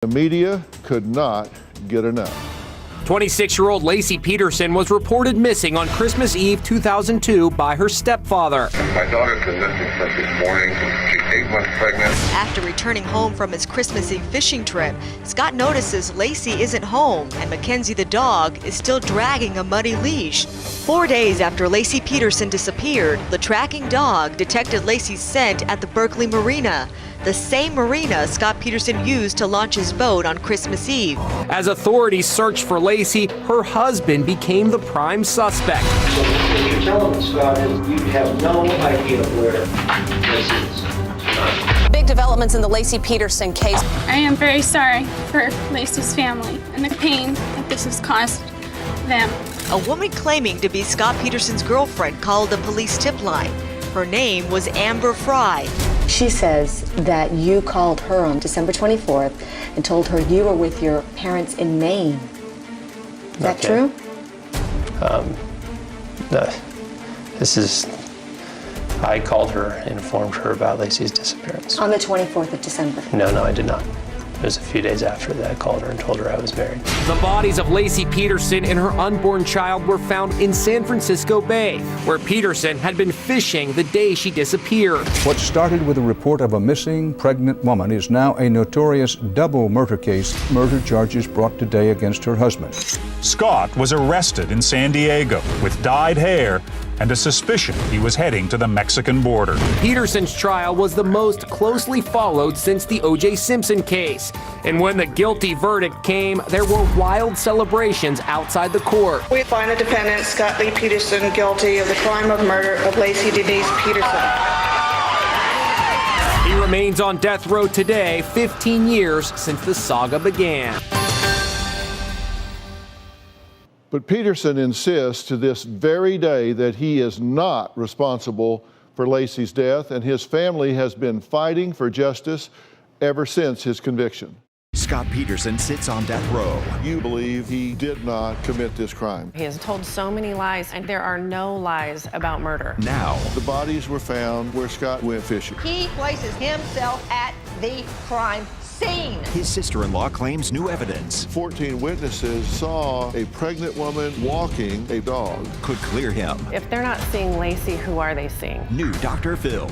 The media could not get enough. 26-year-old Laci Peterson was reported missing on Christmas Eve 2002 by her stepfather. My daughter's been missing since this morning. She's 8 months pregnant. After returning home from his Christmas Eve fishing trip, Scott notices Laci isn't home and Mackenzie the dog is still dragging a muddy leash. 4 days after Laci Peterson disappeared, the tracking dog detected Laci's scent at the Berkeley Marina, the same marina Scott Peterson used to launch his boat on Christmas Eve. As authorities searched for Laci, her husband became the prime suspect. So what you're telling me, Scott, is you have no idea where Laci is. Big developments in the Laci Peterson case. I am very sorry for Laci's family and the pain that this has caused them. A woman claiming to be Scott Peterson's girlfriend called the police tip line. Her name was Amber Fry. She says that you called her on December 24th and told her you were with your parents in Maine. Is that true? No. I called her and informed her about Laci's disappearance. On the 24th of December? No, I did not. It was a few days after that I called her and told her I was married. The bodies of Laci Peterson and her unborn child were found in San Francisco Bay, where Peterson had been fishing the day she disappeared. What started with a report of a missing pregnant woman is now a notorious double murder case. Murder charges brought today against her husband. Scott was arrested in San Diego with dyed hair and a suspicion he was heading to the Mexican border. Peterson's trial was the most closely followed since the O.J. Simpson case. And when the guilty verdict came, there were wild celebrations outside the court. We find the defendant, Scott Lee Peterson, guilty of the crime of murder of Laci Denise Peterson. He remains on death row today, 15 years since the saga began. But Peterson insists to this very day that he is not responsible for Laci's death, and his family has been fighting for justice ever since his conviction. Scott Peterson sits on death row. You believe he did not commit this crime. He has told so many lies, and there are no lies about murder. Now, the bodies were found where Scott went fishing. He places himself at the crime scene. His sister-in-law claims new evidence. 14 witnesses saw a pregnant woman walking a dog. Could clear him. If they're not seeing Laci, who are they seeing? New Dr. Phil.